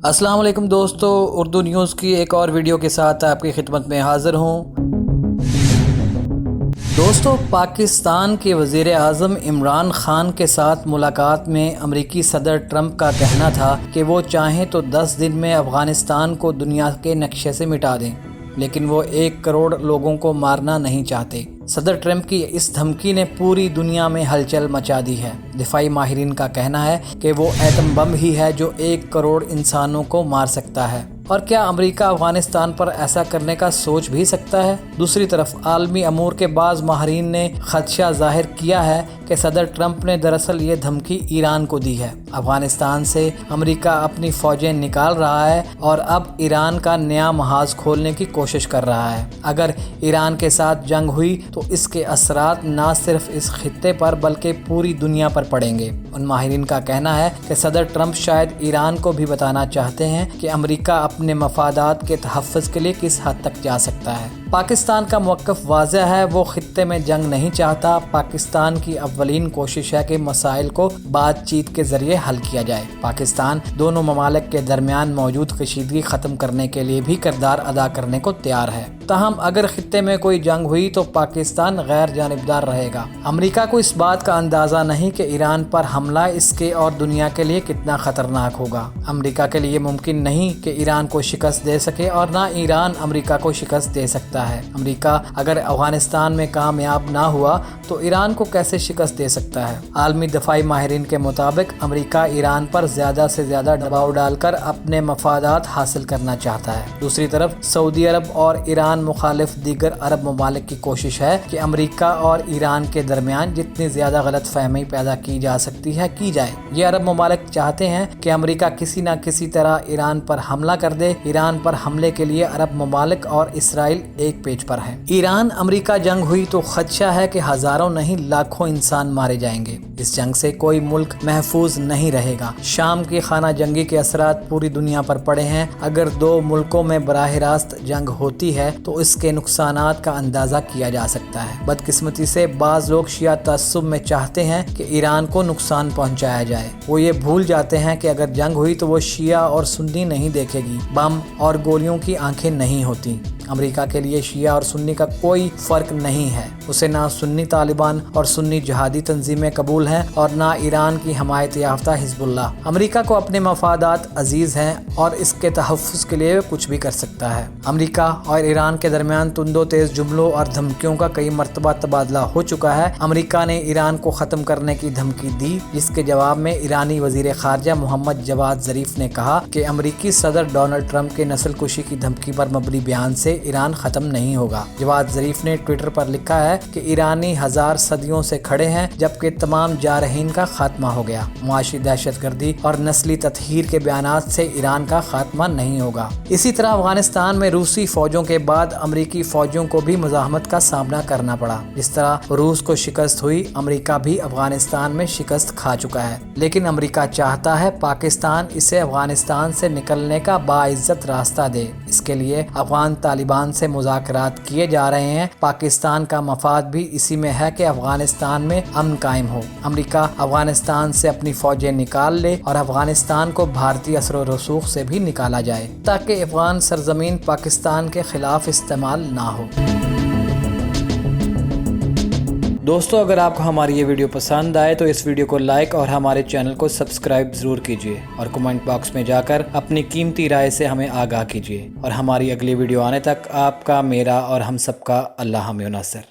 السلام علیکم دوستو، اردو نیوز کی ایک اور ویڈیو کے ساتھ آپ کی خدمت میں حاضر ہوں۔ دوستو، پاکستان کے وزیر اعظم عمران خان کے ساتھ ملاقات میں امریکی صدر ٹرمپ کا کہنا تھا کہ وہ چاہیں تو 10 دن میں افغانستان کو دنیا کے نقشے سے مٹا دیں، لیکن وہ 1 کروڑ لوگوں کو مارنا نہیں چاہتے۔ صدر ٹرمپ کی اس دھمکی نے پوری دنیا میں ہلچل مچا دی ہے۔ دفاعی ماہرین کا کہنا ہے کہ وہ ایٹم بم ہی ہے جو 1 کروڑ انسانوں کو مار سکتا ہے، اور کیا امریکہ افغانستان پر ایسا کرنے کا سوچ بھی سکتا ہے؟ دوسری طرف عالمی امور کے بعض ماہرین نے خدشہ ظاہر کیا ہے کہ صدر ٹرمپ نے دراصل یہ دھمکی ایران کو دی ہے۔ افغانستان سے امریکہ اپنی فوجیں نکال رہا ہے اور اب ایران کا نیا محاذ کھولنے کی کوشش کر رہا ہے۔ اگر ایران کے ساتھ جنگ ہوئی تو اس کے اثرات نہ صرف اس خطے پر بلکہ پوری دنیا پر پڑیں گے۔ ان ماہرین کا کہنا ہے کہ صدر ٹرمپ شاید ایران کو بھی بتانا چاہتے ہیں کہ امریکہ اپنے مفادات کے تحفظ کے لیے کس حد تک جا سکتا ہے۔ پاکستان کا موقف واضح ہے، وہ خطے میں جنگ نہیں چاہتا۔ پاکستان کی اولین کوشش ہے کہ مسائل کو بات چیت کے ذریعے حل کیا جائے۔ پاکستان دونوں ممالک کے درمیان موجود کشیدگی ختم کرنے کے لیے بھی کردار ادا کرنے کو تیار ہے۔ تاہم اگر خطے میں کوئی جنگ ہوئی تو پاکستان غیر جانبدار رہے گا۔ امریکہ کو اس بات کا اندازہ نہیں کہ ایران پر حملہ اس کے اور دنیا کے لیے کتنا خطرناک ہوگا۔ امریکہ کے لیے ممکن نہیں کہ ایران کو شکست دے سکے اور نہ ایران امریکہ کو شکست دے سکتا ہے۔ امریکہ اگر افغانستان میں کامیاب نہ ہوا تو ایران کو کیسے شکست دے سکتا ہے؟ عالمی دفاعی ماہرین کے مطابق امریکہ ایران پر زیادہ سے زیادہ دباؤ ڈال کر اپنے مفادات حاصل کرنا چاہتا ہے۔ دوسری طرف سعودی عرب اور ایران مخالف دیگر عرب ممالک کی کوشش ہے کہ امریکہ اور ایران کے درمیان جتنی زیادہ غلط فہمی پیدا کی جا سکتی ہے کی جائے۔ یہ عرب ممالک چاہتے ہیں کہ امریکہ کسی نہ کسی طرح ایران پر حملہ کر دے۔ ایران پر حملے کے لیے عرب ممالک اور اسرائیل ایک پیج پر ہیں۔ ایران امریکہ جنگ ہوئی تو خدشہ ہے کہ ہزاروں نہیں لاکھوں انسان مارے جائیں گے۔ اس جنگ سے کوئی ملک محفوظ نہیں رہے گا۔ شام کی خانہ جنگی کے اثرات پوری دنیا پر پڑے ہیں۔ اگر 2 ملکوں میں براہ راست جنگ ہوتی ہے تو اس کے نقصانات کا اندازہ کیا جا سکتا ہے۔ بدقسمتی سے بعض لوگ شیعہ تعصب میں چاہتے ہیں کہ ایران کو نقصان پہنچایا جائے۔ وہ یہ بھول جاتے ہیں کہ اگر جنگ ہوئی تو وہ شیعہ اور سنی نہیں دیکھے گی، بم اور گولیوں کی آنکھیں نہیں ہوتی۔ امریکہ کے لیے شیعہ اور سنی کا کوئی فرق نہیں ہے۔ اسے نہ سنی طالبان اور سنی جہادی تنظیمیں قبول ہیں اور نہ ایران کی حمایت یافتہ حزب اللہ۔ امریکہ کو اپنے مفادات عزیز ہیں اور اس کے تحفظ کے لیے کچھ بھی کر سکتا ہے۔ امریکہ اور ایران کے درمیان تند و تیز جملوں اور دھمکیوں کا کئی مرتبہ تبادلہ ہو چکا ہے۔ امریکہ نے ایران کو ختم کرنے کی دھمکی دی، جس کے جواب میں ایرانی وزیر خارجہ محمد جواد ظریف نے کہا کہ امریکی صدر ڈونلڈ ٹرمپ کے نسل کشی کی دھمکی پر مبنی بیان سے ایران ختم نہیں ہوگا۔ جواد ظریف نے ٹویٹر پر لکھا ہے کہ ایرانی 1000 صدیوں سے کھڑے ہیں جبکہ تمام جارحین کا خاتمہ ہو گیا۔ معاشی دہشت گردی اور نسلی تطہیر کے بیانات سے ایران کا خاتمہ نہیں ہوگا۔ اسی طرح افغانستان میں روسی فوجوں کے بعد امریکی فوجوں کو بھی مزاحمت کا سامنا کرنا پڑا۔ جس طرح روس کو شکست ہوئی، امریکہ بھی افغانستان میں شکست کھا چکا ہے، لیکن امریکہ چاہتا ہے پاکستان اسے افغانستان سے نکلنے کا باعزت راستہ دے۔ اس کے لیے افغان طالبان سے مذاکرات کیے جا رہے ہیں۔ پاکستان کا مفاد بھی اسی میں ہے کہ افغانستان میں امن قائم ہو۔ امریکہ افغانستان سے اپنی فوجیں نکال لے اور افغانستان کو بھارتی اثر و رسوخ سے بھی نکالا جائے تاکہ افغان سرزمین پاکستان کے خلاف استعمال نہ ہو۔ دوستو، اگر آپ کو ہماری یہ ویڈیو پسند آئے تو اس ویڈیو کو لائک اور ہمارے چینل کو سبسکرائب ضرور کیجیے، اور کمنٹ باکس میں جا کر اپنی قیمتی رائے سے ہمیں آگاہ کیجیے، اور ہماری اگلی ویڈیو آنے تک آپ کا، میرا اور ہم سب کا اللہ حامی و ناصر۔